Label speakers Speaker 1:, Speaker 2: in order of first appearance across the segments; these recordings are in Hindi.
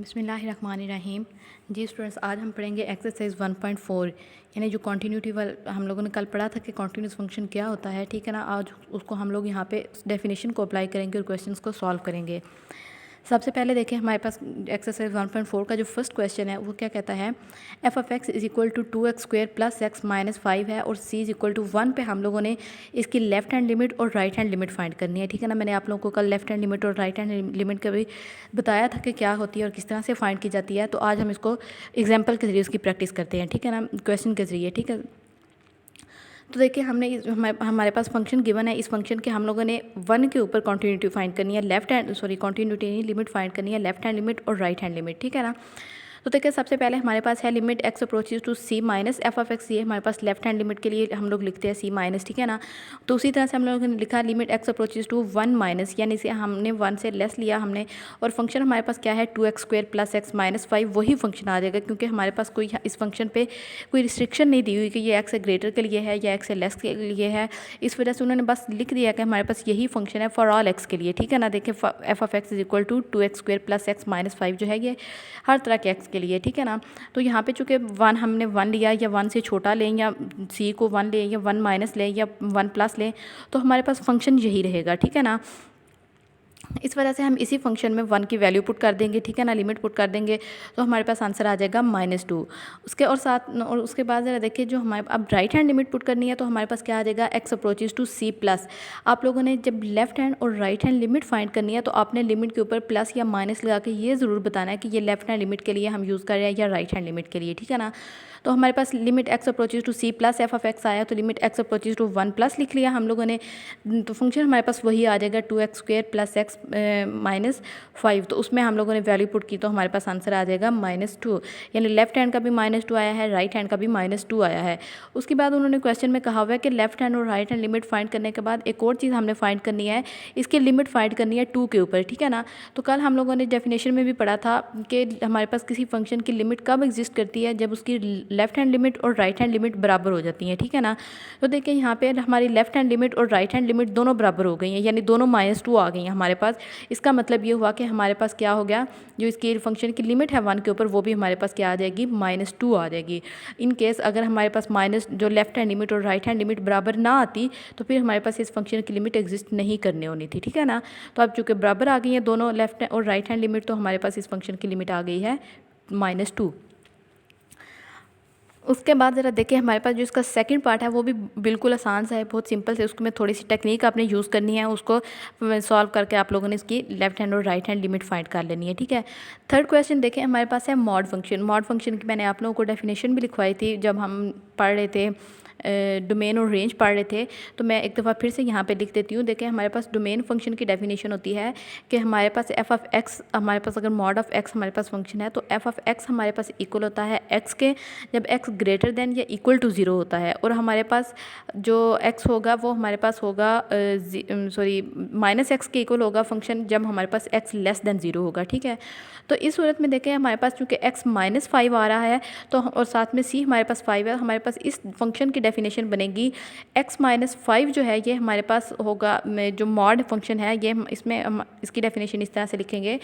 Speaker 1: बिस्मिल्लाहिर्रहमानिर्रहीम। जी स्टूडेंट्स, आज हम पढ़ेंगे एक्सरसाइज 1.4 यानी जो कॉन्टीन्यूटी वाला हम लोगों ने कल पढ़ा था कि कॉन्टीन्यूस फंक्शन क्या होता है। ठीक है ना, आज उसको हम लोग यहाँ पे डेफिनेशन को अप्लाई करेंगे और क्वेश्चंस को सॉल्व करेंगे। सबसे पहले देखिए हमारे पास एक्सरसाइज 1.4 का जो फर्स्ट क्वेश्चन है वो क्या कहता है, f of x is equal to 2x square plus x minus 5 है और c इज इक्वल टू 1 पे हम लोगों ने इसकी लेफ्ट हैंड लिमिट और राइट हैंड लिमिट फाइंड करनी है। ठीक है ना, मैंने आप लोगों को कल लेफ्ट हैंड लिमिट और राइट हैंड लिमिट का भी बताया था कि क्या होती है और किस तरह से फाइंड की जाती है। तो आज हम इसको एग्जाम्पल के जरिए उसकी प्रैक्टिस करते हैं। ठीक है ना, क्वेश्चन के जरिए। ठीक है, तो देखिए हमने हमारे पास फंक्शन गिवन है। इस फंक्शन के हम लोगों ने 1 के ऊपर कॉन्टीन्यूटी फाइंड करनी है, कॉन्टीन्यूटी नहीं, लिमिट फाइंड करनी है, लेफ्ट हैंड लिमिट और राइट हैंड लिमिट। ठीक है ना, तो देखिए सबसे पहले हमारे पास है limit x approaches to c minus f of x. ये हमारे पास लेफ्ट हैंड लिमिट के लिए हम लोग लिखते हैं सी माइनस। ठीक है ना, तो उसी तरह से हम लोगों ने लिखा limit x approaches to 1 minus, यानी इसे हमने 1 से लेस लिया हमने, और फंक्शन हमारे पास क्या है 2x square plus x minus 5, वही फंक्शन आ जाएगा क्योंकि हमारे पास कोई इस फंक्शन पे कोई रिस्ट्रिक्शन नहीं दी हुई कि ये एक्स से ग्रेटर के लिए है या एक्स से लेस के लिए है। इस वजह से उन्होंने बस लिख दिया कि हमारे पास यही फंक्शन है फॉर ऑल एक्स के लिए। ठीक है ना, देखिए f of x is equal to 2x square plus x minus 5 जो है ये हर तरह के एक्स के लिए। ठीक है ना, तो यहाँ पे चूँकि 1 हमने 1 लिया, या 1 से छोटा लें या c को 1 लें या 1 माइनस लें या 1 प्लस लें, तो हमारे पास फंक्शन यही रहेगा। ठीक है ना, इस वजह से हम इसी फंक्शन में 1 की वैल्यू पुट कर देंगे। ठीक है ना, लिमिट पुट कर देंगे तो हमारे पास आंसर आ जाएगा -2। उसके बाद ज़रा देखिए जो हमारे अब राइट हैंड लिमिट पुट करनी है तो हमारे पास क्या आ जाएगा, x approaches to c plus. आप लोगों ने जब लेफ्ट हैंड और राइट हैंड लिमिट फाइंड करनी है तो आपने लिमिट के ऊपर प्लस या माइनस लगा के ये ज़रूर बताना है कि ये लेफ्ट हैंड लिमिट के लिए हम यूज़ कर रहे हैं या राइट हैंड लिमिट के लिए। ठीक है ना, तो हमारे पास limit x approaches to c plus f of x आया तो limit x approaches to 1 plus लिख लिया हम लोगों ने, तो फंक्शन हमारे पास वही आ जाएगा 2x square plus x minus 5। तो उसमें हम लोगों ने वैल्यू पुट की तो हमारे पास आंसर आ जाएगा -2, यानी लेफ्ट हैंड का भी -2 आया है, राइट हैंड का भी -2 आया है। उसके बाद उन्होंने क्वेश्चन में कहा हुआ है कि लेफ्ट हैंड और राइट हैंड लिमिट फाइंड करने के बाद एक और चीज़ हमने फाइंड करनी है, इसकी लिमिट फाइंड करनी है 2 के ऊपर। ठीक है ना, तो कल हम लोगों ने डेफिनेशन में भी पढ़ा था कि हमारे पास किसी फंक्शन की लिमिट कब एग्जिस्ट करती है, जब उसकी लेफ्ट हैंड लिमिट और राइट हैंड लिमिट बराबर हो जाती हैं। ठीक है ना, तो देखिए यहाँ पे हमारी लेफ्ट हैंड लिमिट और राइट हैंड लिमिट दोनों बराबर हो गई हैं, यानी दोनों -2 आ गई हैं हमारे पास। इसका मतलब ये हुआ कि हमारे पास क्या हो गया, जो इसकी फंक्शन की लिमिट है 1 के ऊपर वो भी हमारे पास क्या आ जाएगी, -2 आ जाएगी। इन केस अगर हमारे पास माइनस जो लेफ्ट हैंड लिमिट और राइट हैंड लिमिट बराबर ना आती तो फिर हमारे पास इस फंक्शन की लिमिट एग्जिस्ट नहीं करनी होनी थी। ठीक है ना, तो अब चूँकि बराबर आ गई है दोनों लेफ्ट और राइट हैंड लिमिट, तो हमारे पास इस फंक्शन की लिमिट आ गई है -2। उसके बाद ज़रा देखिए हमारे पास जो इसका सेकंड पार्ट है वो भी बिल्कुल आसान सा है, बहुत सिंपल से। उसमें थोड़ी सी टेक्निक आपने यूज़ करनी है, उसको सॉल्व करके आप लोगों ने इसकी लेफ्ट हैंड और राइट हैंड लिमिट फाइंड कर लेनी है। ठीक है, थर्ड क्वेश्चन देखिए हमारे पास है मॉड फंक्शन। मॉड फंक्शन की मैंने आप लोगों को डेफिनेशन भी लिखवाई थी जब हम पढ़ रहे थे डोमेन और रेंज पढ़ रहे थे, तो मैं एक दफ़ा फिर से यहाँ पे लिख देती हूँ। देखिए हमारे पास डोमेन फंक्शन की डेफिनेशन होती है कि हमारे पास एफ ऑफ एक्स, हमारे पास अगर मॉड ऑफ एक्स हमारे पास फंक्शन है तो एफ ऑफ एक्स हमारे पास इक्वल होता है एक्स के जब एक्स ग्रेटर देन या इक्वल टू 0 होता है, और हमारे पास जो एक्स होगा वो हमारे पास होगा -x के इक्वल होगा फंक्शन जब हमारे पास एक्स लेस देन 0 होगा। ठीक है, तो इस सूरत में देखें हमारे पास चूँकि x -5 आ रहा है तो और साथ में c हमारे पास 5 है, हमारे पास इस फंक्शन की डेफिनेशन बनेगी x -5 जो है ये हमारे पास होगा जो मॉड फंक्शन है, ये इसमें हम इसकी डेफिनेशन इस तरह से लिखेंगे,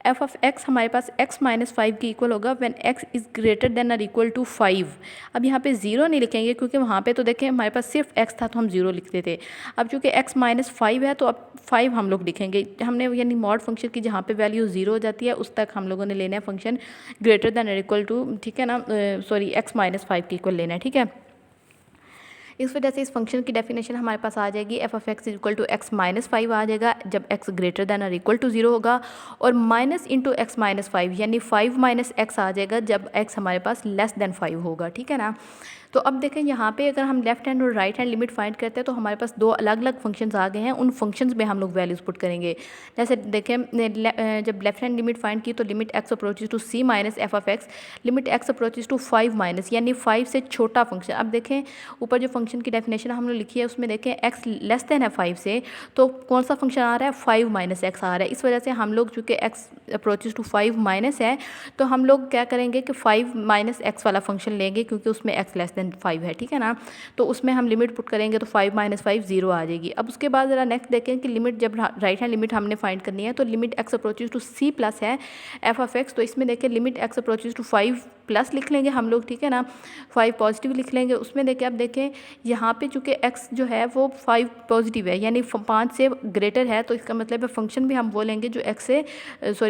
Speaker 1: f ऑफ x हमारे पास x -5 की इक्वल होगा when x is greater than or equal to 5। अब यहाँ पे 0 नहीं लिखेंगे क्योंकि वहाँ पे तो देखें हमारे पास सिर्फ x था तो हम 0 लिखते थे। अब चूँकि x -5 है तो अब 5 हम लोग लिखेंगे, हमने यानी मॉड फंक्शन की जहाँ पे वैल्यू 0 हो जाती है उस तक हम लोगों ने लेना है function greater than or equal to, ठीक है ना, x -5 की इक्वल लेना है। ठीक है, इस वजह से इस फंक्शन की डेफिनेशन हमारे पास आ जाएगी f of x equal to x -5 आ जाएगा जब x greater than or equal to 0 होगा, और माइनस इंटू x -5 यानी 5 - x आ जाएगा जब x हमारे पास लेस देन 5 होगा। ठीक है ना, तो अब देखें यहाँ पे अगर हम लेफ्ट हैंड और राइट हैंड लिमिट फाइंड करते हैं तो हमारे पास दो अलग अलग फंक्शंस आ गए हैं, उन फंक्शंस में हम लोग वैल्यूज़ पुट करेंगे। जैसे देखें जब लेफ्ट हैंड लिमिट फाइंड की तो limit x approaches to c minus f of x, limit x approaches to 5 minus यानी 5 से छोटा फंक्शन। अब देखें ऊपर जो फंक्शन की डेफिनेशन हमने लिखी है उसमें देखें x लेस देन है 5 से, तो कौन सा फंक्शन आ रहा है 5 - x आ रहा है। इस वजह से हम लोग चूँकि x अप्रोचेज टू 5 माइनस है तो हम लोग क्या करेंगे कि 5 - x वाला फंक्शन लेंगे क्योंकि उसमें x लेस देन दैन 5 है, ठीक है ना। तो उसमें हम लिमिट पुट करेंगे तो 5 - 5 0 आ जाएगी। अब उसके बाद ज़रा नेक्स्ट देखें कि लिमिट जब राइट हैंड लिमिट हमने फाइंड करनी है तो limit x approaches to c plus है f(x), तो इसमें देखें limit x approaches to 5 plus लिख लेंगे हम लोग, ठीक है ना, 5 पॉजिटिव लिख लेंगे। उसमें देखें, अब देखें यहाँ पे चूँकि x जो है वो 5 पॉजिटिव है, यानी 5 से ग्रेटर है, तो इसका मतलब है फंक्शन भी हम बोलेंगे जो x से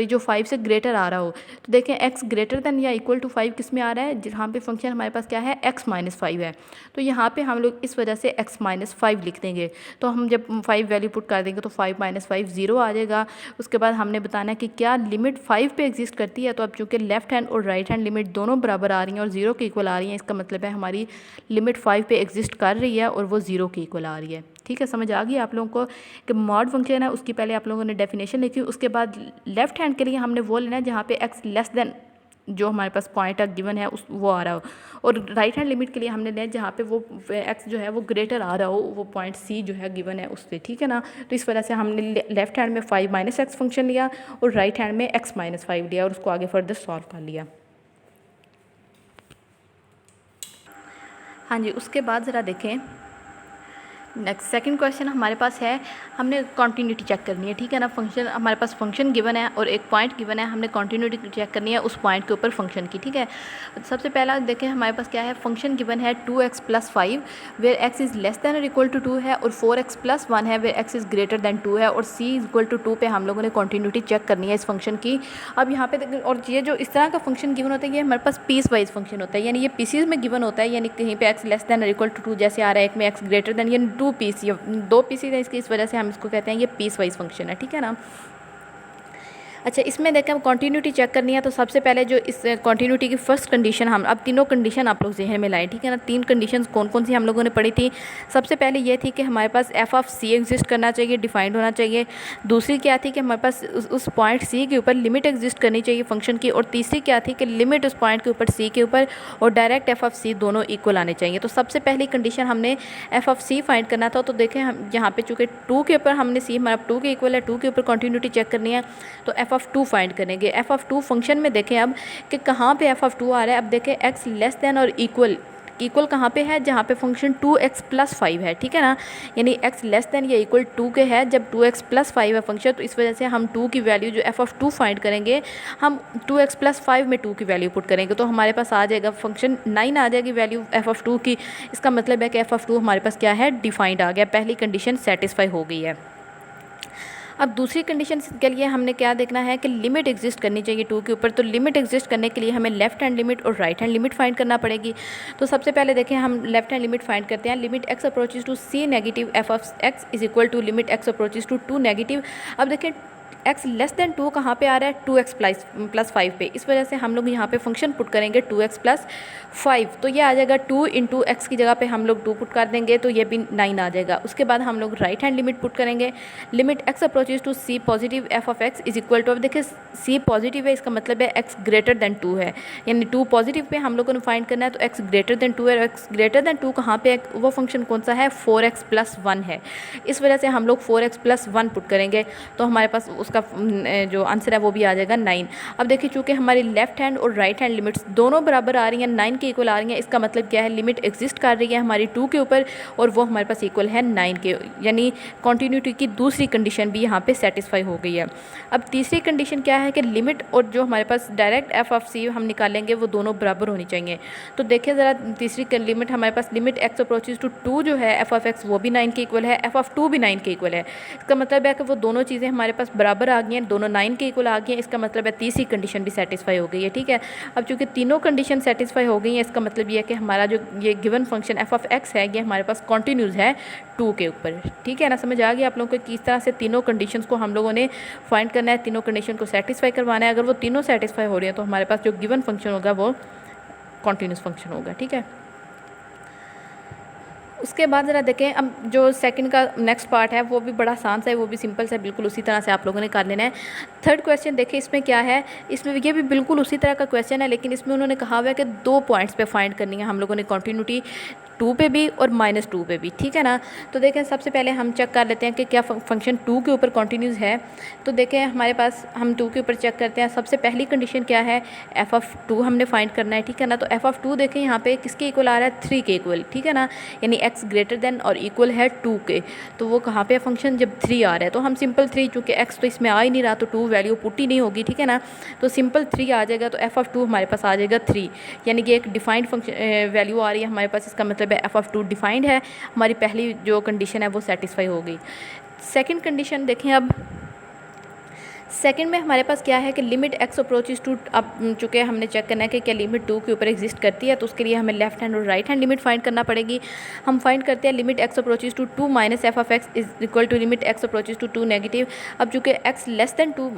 Speaker 1: जो 5 से ग्रेटर आ रहा हो। तो देखें x ग्रेटर दैन या इक्वल टू 5 किस में आ रहा है, जहाँ पे फंक्शन हमारे पास क्या है, x - 5 है। तो यहाँ पे हम लोग इस वजह से x - 5 लिख देंगे। तो हम जब 5 वैल्यू पुट कर देंगे तो 5 - 5 0 आ जाएगा। उसके बाद हमने बताना है कि क्या लिमिट 5 पे एग्जिस्ट करती है। तो अब चूँकि लेफ्ट हैंड और राइट हैंड लिमिट दोनों बराबर आ रही हैं और 0 के इक्वल आ रही हैं, इसका मतलब है हमारी लिमिट 5 पे एग्जिस्ट कर रही है और वो 0 के इक्वल आ रही है। ठीक है, समझ आ गई आप लोगों को कि मॉड फंक्शन है उसकी पहले आप लोगों ने डेफिनेशन लिखी। उसके बाद लेफ्ट हैंड के लिए हमने वो लेना है जहाँ पे x लेस देन जो हमारे पास पॉइंट गिवन है उस वो आ रहा हो, और राइट हैंड लिमिट के लिए हमने लिया जहाँ पे वो x जो है वो ग्रेटर आ रहा हो, वो पॉइंट c जो है गिवन है उससे, ठीक है ना। तो इस वजह से हमने लेफ्ट हैंड में 5 - x फंक्शन लिया और राइट हैंड में x - 5 लिया और उसको आगे फर्दर सॉल्व कर लिया। हाँ जी, उसके बाद ज़रा देखें नेक्स्ट सेकंड क्वेश्चन हमारे पास है, हमने कॉन्टीन्यूटी चेक करनी है, ठीक है ना। फंक्शन हमारे पास फंक्शन गिवन है और एक पॉइंट गिवन है, हमने कॉन्टीन्यूटी चेक करनी है उस पॉइंट के ऊपर फंक्शन की, ठीक है। सबसे पहला देखें हमारे पास क्या है, फंक्शन गिवन है 2x + 5 where x is less than or equal to 2 है, और 4x + 1 है where x is greater than 2 है, और c इक्वल टू 2 पे हम लोगों ने कॉन्टीन्यूटी चेक करनी है इस फंक्शन की। अब यहाँ पे और ये जो इस तरह का फंक्शन गिवन होता है ये हमारे पास पीस वाइज फंक्शन होता है, यानी ये पीसीज में गिवन होता है, यानी कहीं पे x less than or equal to 2 जैसे आ रहा है, एक में x ग्रेटर दैन, यानी 2 पीस या 2 पीसीज है इसकी, इस वजह से हम इसको कहते हैं ये पीस वाइज फंक्शन है, ठीक है ना। अच्छा, इसमें देखें हम कॉन्टीन्यूटी चेक करनी है तो सबसे पहले जो इस कॉन्टीन्यूटी की फर्स्ट कंडीशन हम अब तीनों कंडीशन आप लोग जहन में लाएं, ठीक है ना। 3 कंडीशन कौन कौन सी हम लोगों ने पढ़ी थी। सबसे पहले ये थी कि हमारे पास f(c) एग्जिस्ट करना चाहिए, डिफाइंड होना चाहिए। दूसरी क्या थी कि हमारे पास उस पॉइंट c के ऊपर लिमिट एग्जिस्ट करनी चाहिए फंक्शन की, और तीसरी क्या थी कि लिमिट उस पॉइंट के ऊपर c के ऊपर और डायरेक्ट f(c) दोनों इक्वल आने चाहिए। तो सबसे पहली कंडीशन हमने f(c) फाइंड करना था। तो देखें हम यहाँ पे चूँकि 2 के ऊपर हमने c हमारा 2 के इक्वल है, 2 के ऊपर कॉन्टीन्यूटी चेक करनी है तो f(2) फाइंड करेंगे। f(2) फंक्शन में देखें अब कि कहाँ पे f(2) आ रहा है। अब देखें x less than or equal कहाँ पे है, जहाँ पे फंक्शन 2x + 5 है, ठीक है ना। यानी x लेस दैन या इक्वल 2 के है जब 2x + 5 है फंक्शन, तो इस वजह से हम 2 की वैल्यू जो f(2) फाइंड करेंगे, हम 2x + 5 में 2 की वैल्यू पुट करेंगे तो हमारे पास आ जाएगा फंक्शन 9 आ जाएगी वैल्यू f(2) की। इसका मतलब है कि f(2) हमारे पास क्या है, डिफाइंड आ गया, पहली कंडीशन सेटिस्फाई हो गई है। अब दूसरी कंडीशन के लिए हमने क्या देखना है कि लिमिट एग्जिस्ट करनी चाहिए 2 के ऊपर। तो लिमिट एग्जिस्ट करने के लिए हमें लेफ्ट हैंड लिमिट और राइट हैंड लिमिट फाइंड करना पड़ेगी। तो सबसे पहले देखें हम लेफ्ट हैंड लिमिट फाइंड करते हैं। Limit x approaches to c negative f(x) is equal to limit x approaches to 2 negative. अब देखें x लेस दैन 2 कहाँ पे आ रहा है, 2x + 5 पे, इस वजह से हम लोग यहाँ पे फंक्शन पुट करेंगे 2x + 5, तो ये आ जाएगा 2 × x की जगह पे हम लोग 2 पुट कर देंगे तो ये भी 9 आ जाएगा। उसके बाद हम लोग राइट हैंड लिमिट पुट करेंगे। Limit x approaches to c positive f(x) is equal to, अब देखिए c पॉजिटिव है, इसका मतलब है x ग्रेटर दैन 2 है, यानी 2 पॉजिटिव पे हम लोगों को फाइंड करना है तो x ग्रेटर दैन 2 है। x ग्रेटर दैन 2 कहाँ पे है, वो फंक्शन कौन सा है, 4x + 1 है, इस वजह से हम लोग 4x + 1 पुट करेंगे तो हमारे पास उसका जो आंसर है वो भी आ जाएगा 9। अब देखिए चूँकि हमारी लेफ्ट हैंड और राइट हैंड लिमिट्स दोनों बराबर आ रही हैं, 9 के इक्वल आ रही हैं, इसका मतलब क्या है, लिमिट एग्जिस्ट कर रही है हमारी 2 के ऊपर और वो हमारे पास इक्वल है 9 के, यानी कॉन्टीन्यूटी की दूसरी कंडीशन भी यहाँ पे सेटिस्फाई हो गई है। अब तीसरी कंडीशन क्या है कि लिमिट और जो हमारे पास डायरेक्ट f(c) हम निकालेंगे वो दोनों बराबर होनी चाहिए। तो देखिए ज़रा तीसरी लिमिट हमारे पास लिमिट x अप्रोचेज टू 2 जो है f(x) वो भी 9 के इक्वल है, f(2) भी 9 के इक्वल है। इसका मतलब है कि वो दोनों चीज़ें हमारे पास बराबर आ गई हैं, दोनों 9 के इक्वल आ गई हैं, इसका मतलब है तीसरी कंडीशन भी सेटिस्फाई हो गई है, ठीक है। अब चूँकि तीनों कंडीशन सेटिस्फाई हो गई हैं, इसका मतलब ये है कि हमारा जो ये गिवन फंक्शन f(x) है ये हमारे पास कॉन्टीन्यूज़ है 2 के ऊपर, ठीक है ना। समझ आ गया आप लोगों को किस तरह से तीनों कंडीशंस को हम लोगों ने फाइंड करना है, तीनों कंडीशन को सेटिस्फाई करवाना है। अगर वो तीनों सेटिस्फाई हो रही है तो हमारे पास जो गिवन फंक्शन होगा वो कॉन्टीन्यूस फंक्शन होगा, ठीक है। उसके बाद ज़रा देखें अब जो सेकंड का नेक्स्ट पार्ट है वो भी बड़ा आसान सा है, वो भी सिंपल सा है, बिल्कुल उसी तरह से आप लोगों ने कर लेना है। थर्ड क्वेश्चन देखें इसमें क्या है, इसमें ये भी बिल्कुल उसी तरह का क्वेश्चन है, लेकिन इसमें उन्होंने कहा हुआ है कि 2 पॉइंट्स पे फाइंड करनी है हम लोगों ने कॉन्टीन्यूटी। 2 पे भी और -2 पे भी, ठीक है ना। तो देखें सबसे पहले हम चेक कर लेते हैं कि क्या फंक्शन 2 के ऊपर कॉन्टीन्यूस है। तो देखें हमारे पास, हम 2 के ऊपर चेक करते हैं। सबसे पहली कंडीशन क्या है, f(2) हमने फाइंड करना है, ठीक है ना। तो f(2) देखें यहाँ पे किसके इक्वल आ रहा है, 3 के इक्वल, ठीक है ना, यानी x greater than or equal है 2 के। तो वो कहाँ पे फंक्शन, जब 3 आ रहा है, तो हम सिंपल 3, चूँकि x तो इसमें आ ही नहीं रहा तो 2 वैल्यू पुट ही नहीं होगी, ठीक है ना। तो सिंपल 3 आ जाएगा, तो f(2) हमारे पास आ जाएगा 3, यानी कि एक डिफाइंड फंक्शन वैल्यू आ रही है हमारे पास। इसका मतलब है f(2) डिफाइंड है। हमारी पहली जो कंडीशन है वो सेटिस्फाई हो गई। सेकंड कंडीशन देखें अब। सेकंड में हमारे पास क्या है कि लिमिट x अप्रोचेस टू, अब चूँकि हमने चेक करना है कि क्या लिमिट 2 के ऊपर एग्जिस्ट करती है, तो उसके लिए हमें लेफ्ट हैंड और राइट हैंड लिमिट फाइंड करना पड़ेगी। हम फाइंड करते हैं limit x approaches to 2 minus f(x) is equal to limit x approaches to 2 negative. अब चूँकि x लेस दैन 2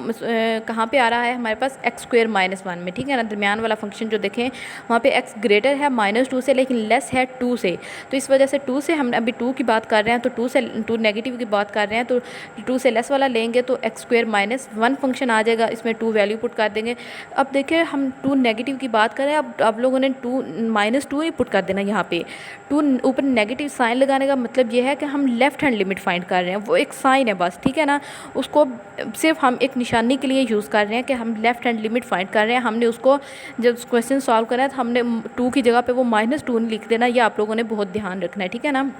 Speaker 1: कहाँ पे आ रहा है हमारे पास, x² -1 में, ठीक है ना। दरमियान वाला फंक्शन जो देखें वहाँ पे x ग्रेटर है -2 से, लेकिन लेस है 2 से। तो इस वजह से 2 से हम अभी 2 की बात कर रहे हैं, तो 2 से 2 नेगेटिव की बात कर रहे हैं, तो 2 से लेस वाला लेंगे तो x² -1 फंक्शन आ जाएगा। इसमें 2 वैल्यू पुट कर देंगे। अब देखिए हम 2 नेगेटिव की बात करें, अब आप लोगों ने 2 -2 ही पुट कर देना। यहाँ पे 2 ऊपर नेगेटिव साइन लगाने का मतलब ये है कि हम लेफ़्ट हैंड लिमिट फाइंड कर रहे हैं, वो एक साइन है बस, ठीक है ना। उसको सिर्फ हम एक निशानी के लिए यूज़ कर रहे हैं कि हम लेफ़्ट हैंड लिमिट फाइंड कर रहे हैं। हमने उसको जब क्वेश्चन सॉल्व करा है तो हमने 2 की जगह पे वो -2 नहीं लिख देना, ये आप लोगों ने बहुत ध्यान रखना है, ठीक है ना।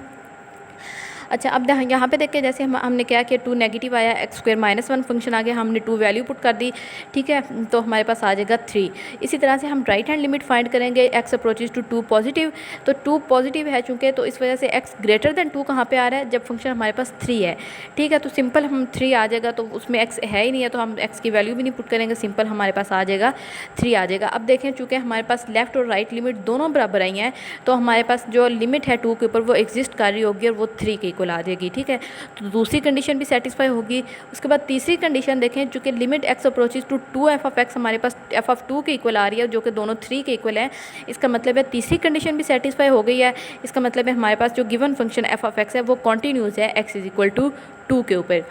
Speaker 1: अच्छा, अब यहाँ पे देखिए जैसे हमने क्या किया, 2 नेगेटिव आया, x² -1 फंक्शन आ गया, हमने 2 वैल्यू पुट कर दी, ठीक है, तो हमारे पास आ जाएगा 3। इसी तरह से हम राइट हैंड लिमिट फाइंड करेंगे, x अप्रोचेस टू 2 पॉजिटिव, तो 2 पॉजिटिव है चूँकि, तो इस वजह से x ग्रेटर दैन 2 कहाँ पे आ रहा है, जब फंक्शन हमारे पास 3 है, ठीक है। तो सिंपल हम 3 आ जाएगा, तो उसमें x है ही नहीं है, तो हम x की वैल्यू भी नहीं पुट करेंगे, सिंपल हमारे पास आ जाएगा 3 आ जाएगा। अब देखें चूँकि हमारे पास लेफ़्ट और राइट लिमिट दोनों बराबर आई हैं, तो हमारे पास जो लिमिट है 2 के ऊपर वो एग्जिस्ट कर रही होगी और वो 3 के इक्वल आ जाएगी, ठीक है। तो दूसरी कंडीशन भी सेटिस्फाई होगी। उसके बाद तीसरी कंडीशन देखें, चूँकि limit x approaches to 2f(x) हमारे पास f(2) के इक्वल आ रही है, जो कि दोनों 3 के इक्वल है। इसका मतलब है तीसरी कंडीशन भी सेटिस्फाई हो गई है। इसका मतलब है हमारे पास जो गिवन फंक्शन f(x) है वो कॉन्टीन्यूस है x = 2 के ऊपर।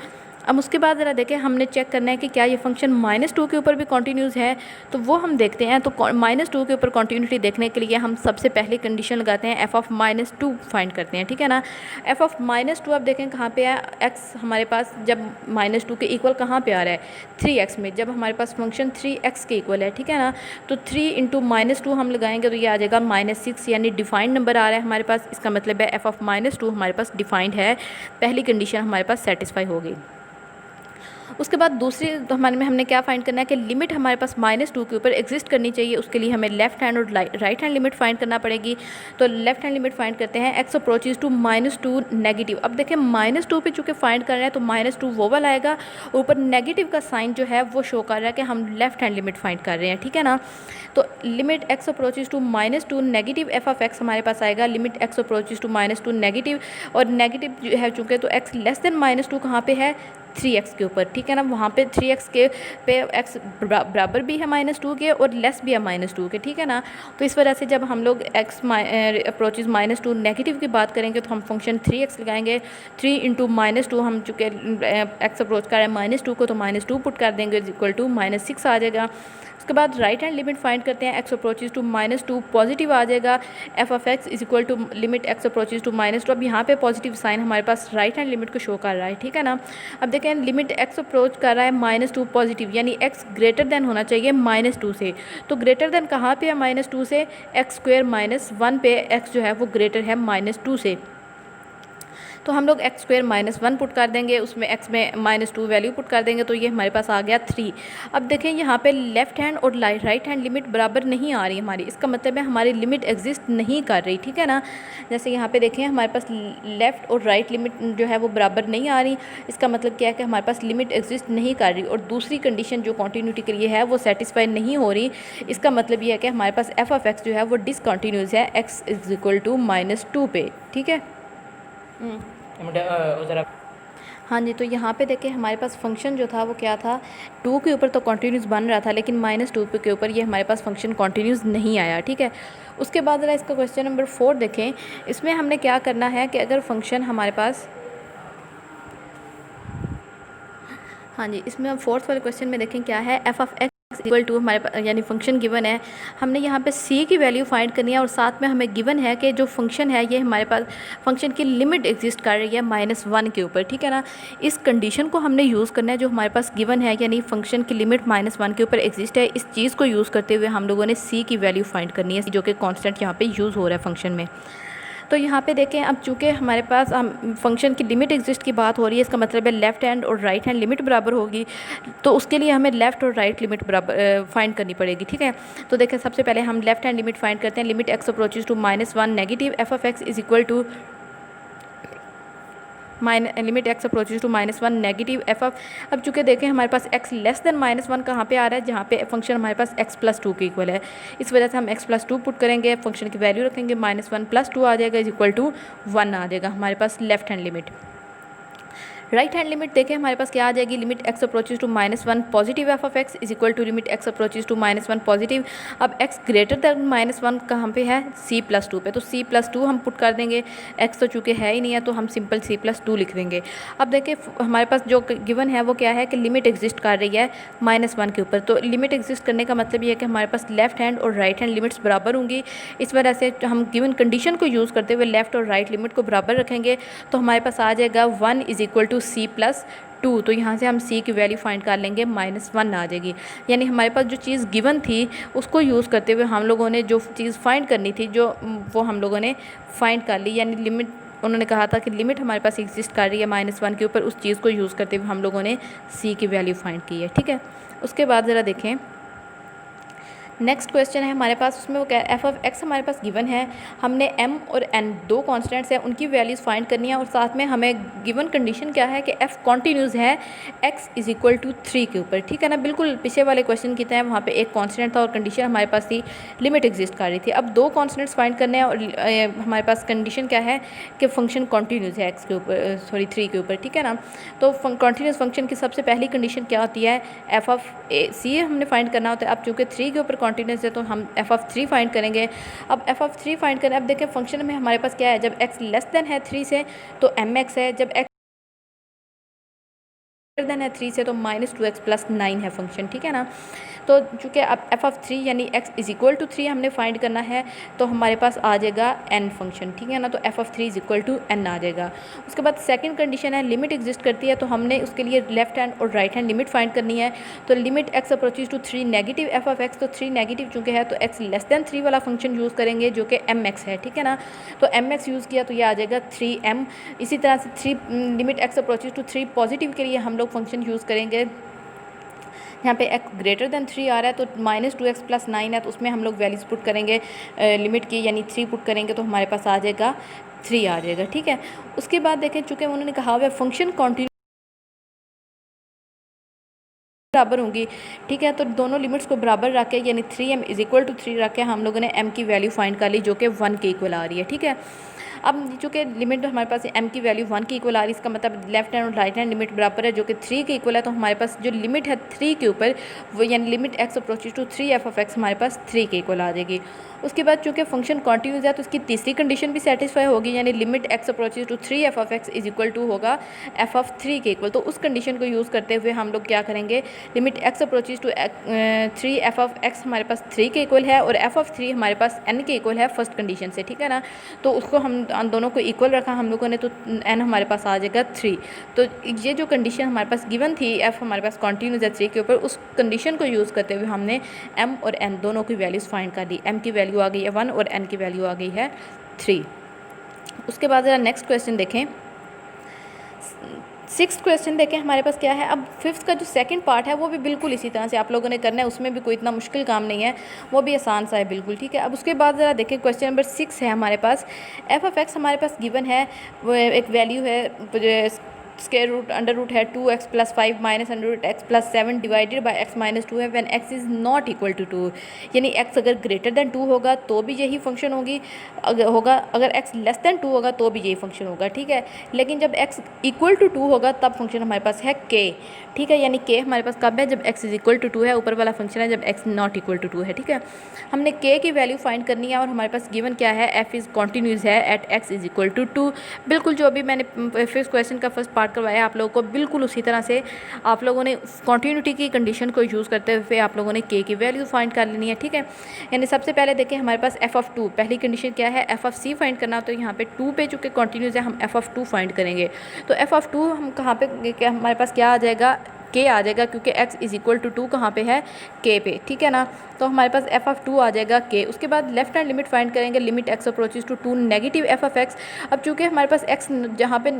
Speaker 1: अब उसके बाद ज़रा देखें, हमने चेक करना है कि क्या ये फंक्शन -2 के ऊपर भी कॉन्टीन्यूस है, तो वो हम देखते हैं। तो -2 के ऊपर कॉन्टीन्यूटी देखने के लिए हम सबसे पहले कंडीशन लगाते हैं, f(-2) फाइंड करते हैं, ठीक है ना। f(-2) अब देखें कहाँ पे है, x हमारे पास जब -2 के इक्वल कहाँ पे आ रहा है, 3x में, जब हमारे पास फंक्शन 3x के इक्वल है, ठीक है ना। तो 3 × -2 हम लगाएंगे तो ये आ जाएगा -6, यानी डिफाइंड नंबर आ रहा है हमारे पास। इसका मतलब है f(-2) हमारे पास डिफाइंड है। पहली कंडीशन हमारे पास सेटिस्फाई हो गई। उसके बाद दूसरी तो हमारे में हमने क्या फाइंड करना है कि लिमिट हमारे पास -2 के ऊपर एग्जिस्ट करनी चाहिए। उसके लिए हमें लेफ्ट हैंड और राइट हैंड लिमिट फाइंड करना पड़ेगी। तो लेफ्ट हैंड लिमिट फाइंड करते हैं, x अप्रोचेस टू -2 नेगेटिव। अब देखें -2 पे चूँकि फाइंड कर रहे हैं तो -2 वो वाला आएगा, ऊपर नेगेटिव का साइन जो है वो शो कर रहा है कि हम लेफ्ट हैंड लिमिट फाइंड कर रहे हैं, ठीक है ना। तो limit x approaches to -2 negative f(x) हमारे पास आएगा, limit x approaches to -2 negative, और नेगेटिव जो है चूँकि, तो x लेस देन -2 कहाँ पे है, 3x के ऊपर, ठीक है ना। वहाँ पे 3x के पे x बराबर भी है -2 के और लेस भी है -2 के, ठीक है ना। तो इस वजह से जब हम लोग x अप्रोचेस -2 नेगेटिव की बात करेंगे तो हम फंक्शन 3x लगाएंगे। 3 × -2 हम चूँकि x अप्रोच कर रहे हैं -2 को, तो -2 पुट कर देंगे = -6 आ जाएगा। उसके बाद राइट हैंड लिमिट फाइंड करते हैं, x अप्रोचेस टू -2 पॉजिटिव आ जाएगा, f(x) = limit x approaches to -2। अब यहाँ पे पॉजिटिव साइन हमारे पास राइट हैंड लिमिट को शो कर रहा है, ठीक है ना। अब देखें लिमिट x अप्रोच कर रहा है -2 पॉजिटिव, यानी x ग्रेटर देन होना चाहिए -2 से। तो ग्रेटर देन कहाँ पे है -2 से, x² -1 पे x जो है वो ग्रेटर है -2 से। तो हम लोग x² -1 पुट कर देंगे, उसमें x में -2 वैल्यू पुट कर देंगे, तो ये हमारे पास आ गया 3। अब देखें यहाँ पे लेफ़्ट हैंड और राइट हैंड लिमिट बराबर नहीं आ रही हमारी, इसका मतलब है हमारी लिमिट एग्जिस्ट नहीं कर रही, ठीक है ना। जैसे यहाँ पे देखें हमारे पास लेफ़्ट और राइट लिमिट जो है वो बराबर नहीं आ रही, इसका मतलब क्या है कि हमारे पास लिमिट एग्जिस्ट नहीं कर रही। और दूसरी कंडीशन जो कॉन्टीन्यूटी के लिए है वो सेटिस्फाई नहीं हो रही, इसका मतलब ये है कि हमारे पास f(x) जो है वो डिसकॉन्टीन्यूस है, x = -2 पे, ठीक है। हाँ जी, तो यहाँ पे देखिए हमारे पास फंक्शन जो था वो क्या था, 2 के ऊपर तो कॉन्टीन्यूस बन रहा था, लेकिन -2 के ऊपर ये हमारे पास फंक्शन कॉन्टीन्यूस नहीं आया, ठीक है। उसके बाद ज़रा इसका क्वेश्चन नंबर 4 देखें। इसमें हमने क्या करना है कि अगर फंक्शन हमारे पास, हाँ जी, इसमें हम 4th वाले क्वेश्चन में देखें क्या है, f(x) एक्स इक्वल टू हमारे पास यानी फंक्शन गिवन है, हमने यहाँ पे सी की वैल्यू फाइंड करनी है और साथ में हमें गिवन है कि जो फंक्शन है ये हमारे पास फंक्शन की लिमिट एग्जिस्ट कर रही है -1 के ऊपर, ठीक है ना। इस कंडीशन को हमने यूज़ करना है जो हमारे पास गिवन है, यानी फंक्शन की लिमिट -1 के ऊपर एग्जिस्ट है। इस चीज़ को यूज़ करते हुए हम लोगों ने सी की वैल्यू फाइंड करनी है, जो कि कॉन्स्टेंट यहाँ पे यूज़ हो रहा है फंक्शन में। तो यहाँ पे देखें, अब चूँकि हमारे पास हम फंक्शन की लिमिट एग्जिस्ट की बात हो रही है, इसका मतलब है लेफ़्ट हैंड और राइट हैंड लिमिट बराबर होगी, तो उसके लिए हमें लेफ़्ट और राइट लिमिट बराबर फाइंड करनी पड़ेगी, ठीक है। तो देखें, सबसे पहले हम लेफ़्ट हैंड लिमिट फाइंड करते हैं। Limit x approaches to -1 negative f of x is equal to limit x approaches to -1 negative f of. अब चूँकि देखें हमारे पास x लेस देन -1 कहाँ पे आ रहा है, जहाँ पे फंक्शन हमारे पास x+2 के इक्वल है। इस वजह से हम x+2 पुट करेंगे, फंक्शन की वैल्यू रखेंगे, -1 + 2 आ जाएगा इज इक्वल टू 1 आ जाएगा हमारे पास left hand limit. Right hand limit देखें हमारे पास क्या आ जाएगी, limit x approaches to -1 positive f of x is equal to limit x approaches to -1 positive. अब x ग्रेटर दैन -1 कहाँ पे है, c+2 पे, तो c+2 हम पुट कर देंगे। x तो चूँकि है ही नहीं है तो हम सिंपल c+2 लिख देंगे। अब देखिए हमारे पास जो गिवन है वो क्या है कि लिमिट एग्जिस्ट कर रही है -1 के ऊपर। तो लिमिट एग्जिस्ट करने का मतलब ये है कि हमारे पास लेफ्ट हैंड और राइट हैंड लिमिट्स बराबर होंगी। इस वजह से हम गिवन कंडीशन को यूज़ करते हुए लेफ्ट और राइट लिमिट को बराबर रखेंगे, तो हमारे पास आ जाएगा 1 इज इक्वल टू c+2। तो यहाँ से हम c की वैल्यू फाइंड कर लेंगे, -1 आ जाएगी। यानी हमारे पास जो चीज़ गिवन थी उसको यूज़ करते हुए हम लोगों ने जो चीज़ फाइंड करनी थी वो हम लोगों ने फाइंड कर ली। यानी लिमिट, उन्होंने कहा था कि लिमिट हमारे पास एग्जिस्ट कर रही है -1 के ऊपर, उस चीज़ को यूज़ करते हुए हम लोगों ने c की वैल्यू फाइंड की है, ठीक है। उसके बाद ज़रा देखें नेक्स्ट क्वेश्चन है हमारे पास, उसमें वो क्या एफ ऑफ एक्स हमारे पास गिवन है। हमने एम और एन दो कॉन्स्टेंट्स हैं, उनकी वैल्यूज़ फाइंड करनी है और साथ में हमें गिवन कंडीशन क्या है कि एफ कॉन्टीन्यूज़ है एक्स इज इक्वल टू 3 के ऊपर, ठीक है ना। बिल्कुल पीछे वाले क्वेश्चन की तरह वहाँ पे एक कॉन्स्टेंट था और कंडीशन हमारे पास थी लिमिट एग्जिस्ट कर रही थी। अब दो कॉन्स्टेंट्स फाइंड करने हैं और हमारे पास कंडीशन क्या है कि फंक्शन कॉन्टीन्यूज़ है एक्स के ऊपर, सॉरी 3 के ऊपर, ठीक है ना। तो कॉन्टीन्यूज़ फंक्शन की सबसे पहली कंडीशन क्या होती है, एफ ऑफ सी हमने फाइंड करना होता है। अब चूँकि 3 के ऊपर कॉन्टीन्यूस है तो हम एफ ऑफ 3 फाइंड करेंगे। अब एफ ऑफ 3 फाइंड करें, अब देखें फंक्शन में हमारे पास क्या है, जब x लेस देन है 3 से तो mx है, जब x ग्रेटर देन है 3 से तो -2x + 9 है फंक्शन, ठीक है ना। तो चूँकि अब एफ ऑफ 3 यानी x इज इक्वल टू 3 हमने फाइंड करना है, तो हमारे पास आ जाएगा n फंक्शन, ठीक है ना। तो f of 3 is equal to n आ जाएगा। उसके बाद सेकंड कंडीशन है लिमिट एग्जिस्ट करती है, तो हमने उसके लिए लेफ्ट हैंड और राइट हैंड लिमिट फाइंड करनी है। तो limit x approaches to 3 negative f of x, तो 3 नेगेटिव चूँकि है तो x लेस देन 3 वाला फंक्शन यूज़ करेंगे जो कि mx है, ठीक है ना। तो mx यूज़ किया तो ये आ जाएगा 3m। इसी तरह से 3 limit x approaches to 3 positive के लिए हम लोग फंक्शन यूज़ करेंगे। यहाँ पे x ग्रेटर देन 3 आ रहा है तो -2x + 9 है, तो उसमें हम लोग वैल्यूज पुट करेंगे लिमिट की, यानी 3 पुट करेंगे तो हमारे पास आ जाएगा 3 आ जाएगा, ठीक है। उसके बाद देखें चूँकि उन्होंने कहा हुआ फंक्शन कॉन्टिन्यू बराबर होंगी, ठीक है। तो दोनों लिमिट्स को बराबर रख के यानी 3m इज इक्वल टू 3 रख के हम लोगों ने m की वैल्यू फाइंड कर ली जो कि 1 के इक्वल आ रही है, ठीक है। अब चूँकि लिमिट हमारे पास m की वैल्यू 1 के इक्वल आ रही है, इसका मतलब लेफ्ट हैंड और राइट हैंड लिमिट बराबर है जो कि 3 के इक्वल है। तो हमारे पास जो लिमिट है 3 के ऊपर वो यानी limit x approaches to 3 f of x हमारे पास 3 के इक्वल आ जाएगी। उसके बाद चूँकि फंक्शन कॉन्टिन्यूस है तो उसकी तीसरी कंडीशन भी सेटिस्फाई होगी, यानी limit x approaches to 3 f of x is equal to होगा एफ ऑफ 3 के इक्वल। तो उस कंडीशन को यूज़ करते हुए हम लोग क्या करेंगे, limit x approaches to 3 f of x हमारे पास 3 के इक्वल है और एफ ऑफ 3 हमारे पास n के इक्वल है फर्स्ट कंडीशन से, ठीक है ना। तो उसको हम दोनों को इक्वल रखा हम लोगों ने, तो n हमारे पास आ जाएगा 3। तो ये जो कंडीशन हमारे पास गिवन थी f हमारे पास कॉन्टीन्यूस है 3 के ऊपर, उस कंडीशन को यूज़ करते हुए हमने m और n दोनों की वैल्यूज़ फाइंड कर दी। m की वैल्यू आ गई है 1 और n की वैल्यू आ गई है 3। उसके बाद ज़रा नेक्स्ट क्वेश्चन देखें, 6th क्वेश्चन देखें हमारे पास क्या है। अब 5th का जो सेकंड पार्ट है वो भी बिल्कुल इसी तरह से आप लोगों ने करना है, उसमें भी कोई इतना मुश्किल काम नहीं है, वो भी आसान सा है बिल्कुल, ठीक है। अब उसके बाद ज़रा देखें क्वेश्चन नंबर 6 है हमारे पास, एफ ऑफ एक्स हमारे पास गिवन है, वो एक वैल्यू है स्क्वायर रूट अंडर रूट है 2x + 5 minus under root x + 7 divided by x - 2 है when x is not equal to 2, यानी x अगर ग्रेटर देन 2 होगा तो भी यही फंक्शन होगी अगर x लेस देन 2 होगा तो भी यही फंक्शन होगा, ठीक है। लेकिन जब x इक्वल टू 2 होगा तब फंक्शन हमारे पास है k, ठीक है। यानी k हमारे पास कब है, जब x इज़ इक्वल टू 2 है, ऊपर वाला फंक्शन है जब x नॉट इक्वल टू 2 है, ठीक है। हमने k की वैल्यू फाइंड करनी है और हमारे पास गिवन क्या है, f इज़ कॉन्टीन्यूस है at x is equal to 2। बिल्कुल जो अभी मैंने फर्स्ट क्वेश्चन का फर्स्ट पार्ट स्टार्ट करवाया आप लोगों को, बिल्कुल उसी तरह से आप लोगों ने कॉन्टीन्यूटी की कंडीशन को यूज़ करते हुए आप लोगों ने के की वैल्यू फाइंड कर लेनी है, ठीक है। यानी सबसे पहले देखें हमारे पास एफ ऑफ टू, पहली कंडीशन क्या है, एफ ऑफ सी फाइंड करना, तो यहाँ पे टू पे चूँकि कॉन्टीन्यूस है हम एफ ऑफ टू फाइंड करेंगे। तो एफ ऑफ टू हम कहाँ पे, क्या हमारे पास क्या आ जाएगा, के आ जाएगा, क्योंकि x इज़ इक्वल टू 2 कहाँ पे है, के पे, ठीक है ना। तो हमारे पास एफ ऑफ टू आ जाएगा के। उसके बाद लेफ्ट हैंड लिमिट फाइंड करेंगे, limit x approaches to 2 negative f of x। अब चूँकि हमारे पास x जहाँ पे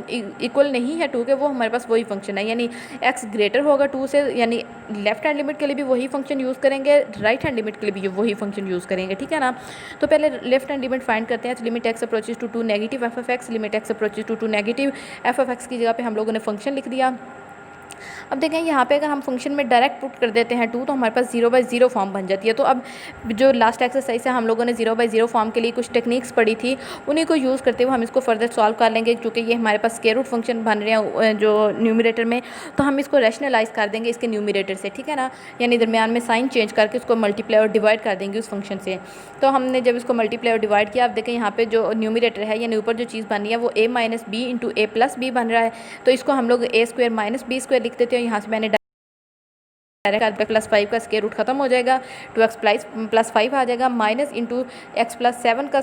Speaker 1: इक्वल नहीं है 2 के, वो हमारे पास वही फंक्शन है, यानी x ग्रेटर होगा 2 से, यानी लेफ्ट हैंड लिमिट के लिए भी वही फंक्शन यूज़ करेंगे, राइट हैंड लिमिट के लिए भी वही फंक्शन यूज़ करेंगे, ठीक है ना। तो पहले लेफ्ट हैंड लिमिट फाइंड करते हैं। तो limit x approaches to 2 negative f of x, limit x approaches to 2 negative f of x की जगह पे हम लोगों ने फंक्शन लिख दिया। अब देखें यहाँ पे अगर हम फंक्शन में डायरेक्ट पुट कर देते हैं 2, तो हमारे पास 0/0 फॉर्म बन जाती है। तो अब जो लास्ट एक्सरसाइज है हम लोगों ने 0/0 फॉर्म के लिए कुछ टेक्निक्स पढ़ी थी, उन्हीं को यूज़ करते हुए हम इसको फर्दर सॉल्व कर लेंगे, क्योंकि ये हमारे पास स्क्वायर रूट फंक्शन बन रहे हैं जो न्यूमरेटर में, तो हम इसको रैशनलाइज कर देंगे इसके न्यूमरेटर से, ठीक है ना। यानी दरमियान में साइन चेंज करके उसको मल्टीप्लाई और डिवाइड कर देंगे उस फंक्शन से। तो हमने जब इसको मल्टीप्लाई और डिवाइड किया, आप देखें यहाँ पे जो न्यूमरेटर है, यानी ऊपर जो चीज़ बन रही है वो a minus b into a plus b बन रहा है। तो इसको हम लोग a square minus b square लिख देते हैं। यहाँ से मैंने डायरेक्ट प्लस 5 का स्क्वायर रूट खत्म हो जाएगा, 2x प्लस 5 आ जाएगा, माइनस इंटू x प्लस 7 का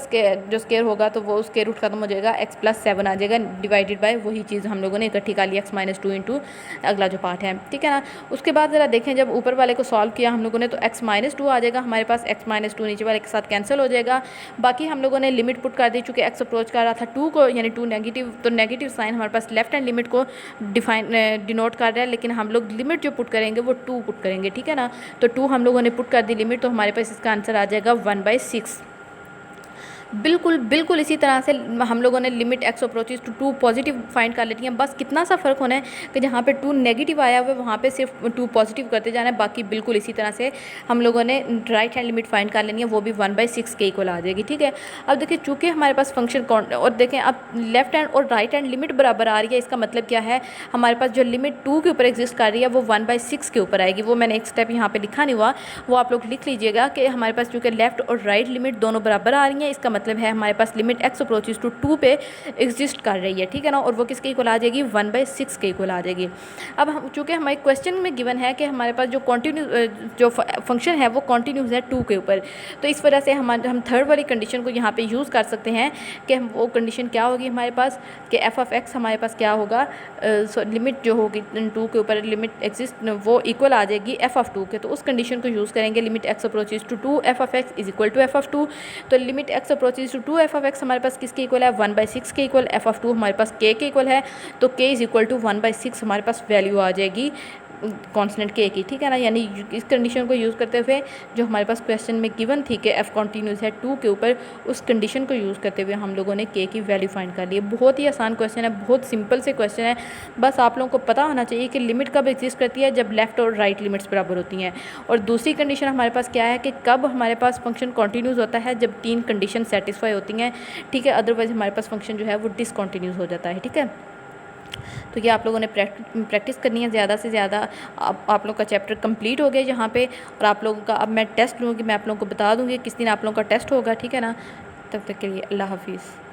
Speaker 1: जो स्क्वायर होगा तो वो स्क्वायर रूट खत्म हो जाएगा, x प्लस 7 आ जाएगा, डिवाइडेड बाय वही चीज़ हम लोगों ने इकट्ठी कर ली, x माइनस 2 इंटू अगला जो पार्ट है, ठीक है ना। उसके बाद ज़रा देखें जब ऊपर वाले को सॉल्व किया हम लोगों ने, तो x माइनस 2 आ जाएगा हमारे पास, x माइनस 2 नीचे वाले के साथ कैंसिल हो जाएगा। बाकी हम लोगों ने लिमिट पुट कर दी, चूँकि x अप्रोच कर रहा था 2 को, यानी 2 नेगेटिव, तो नेगेटिव साइन हमारे पास लेफ्ट हैंड लिमिट को डिनोट कर रहा है, लेकिन हम लोग लिमिट जो पुट करेंगे वो 2 पुट करेंगे, ठीक है ना। तो 2 हम लोगों ने पुट कर दी लिमिट, तो हमारे पास इसका आंसर आ जाएगा 1/6। बिल्कुल इसी तरह से हम लोगों ने limit x approaches to 2 positive find कर लेती हैं। बस कितना सा फ़र्क होना है कि जहाँ पे 2 नेगेटिव आया हुआ है वहाँ पे सिर्फ 2 पॉजिटिव करते जाना है। बाकी बिल्कुल इसी तरह से हम लोगों ने राइट हैंड लिमिट फाइंड कर लेनी है, वो भी 1/6 के इक्वल आ जाएगी, ठीक है। अब देखिए चूँकि हमारे पास फंक्शन और देखें अब लेफ्ट हैंड और राइट हैंड लिमिट बराबर आ रही है, इसका मतलब क्या है, हमारे पास जो लिमिट 2 के ऊपर एग्जिस्ट कर रही है वो 1/6 के ऊपर आएगी। वो मैंने एक स्टेप यहाँ पर लिखा नहीं हुआ, वो आप लोग लिख लीजिएगा कि हमारे पास चूँकि लेफ्ट और राइट लिमिट दोनों बराबर आ रही हैं, इसका मतलब है हमारे पास लिमिट x अप्रोचेज टू 2 पे एग्जिस्ट कर रही है, ठीक है ना। और वो किसके इक्वल आ जाएगी, 1/6 के इक्वल आ जाएगी। अब हम चूँकि हमारे क्वेश्चन में गिवन है कि हमारे पास जो जो फंक्शन है वो कॉन्टीन्यूस है 2 के ऊपर, तो इस वजह से हम थर्ड वाली कंडीशन को यहाँ पे यूज़ कर सकते हैं कि हम वो कंडीशन क्या होगी हमारे पास कि एफ ऑफ एक्स हमारे पास क्या होगा, लिमिट जो होगी 2 के ऊपर लिमिट एग्जिस्ट वो इक्वल आ जाएगी एफ ऑफ 2 के। तो उस कंडीशन को यूज़ करेंगे, limit x approaches to 2 f of x is equal to f of 2। तो limit x approaches to 2 f of x हमारे पास किसके इक्वल है, 1/6 के इक्वल, एफ ऑफ 2 हमारे पास k के इक्वल है, तो k इज़ इक्वल टू 1/6 हमारे पास वैल्यू आ जाएगी कांस्टेंट k की, ठीक है ना। यानी इस कंडीशन को यूज़ करते हुए जो हमारे पास क्वेश्चन में गिवन थी कि f कॉन्टीन्यूस है 2 के ऊपर, उस कंडीशन को यूज़ करते हुए हम लोगों ने k की वैल्यू फाइंड कर ली है। बहुत ही आसान क्वेश्चन है, बहुत सिंपल से क्वेश्चन है। बस आप लोगों को पता होना चाहिए कि लिमिट कब एग्जिस्ट करती है, जब लेफ्ट और राइट लिमिट्स बराबर होती हैं। और दूसरी कंडीशन हमारे पास क्या है कि कब हमारे पास फंक्शन कॉन्टीन्यूस होता है, जब 3 कंडीशन सेटिस्फाई होती हैं, ठीक है। अदरवाइज़ हमारे पास फंक्शन जो है वो डिसकॉन्टीन्यूस हो जाता है, ठीक है। तो ये आप लोगों ने प्रैक्टिस करनी है ज़्यादा से ज़्यादा। आप लोग का चैप्टर कंप्लीट हो गया यहाँ पे, और आप लोगों का अब मैं टेस्ट लूँगी, मैं आप लोगों को बता दूँगी किस दिन आप लोगों का टेस्ट होगा, ठीक है ना। तब तक के लिए अल्लाह हाफिज़।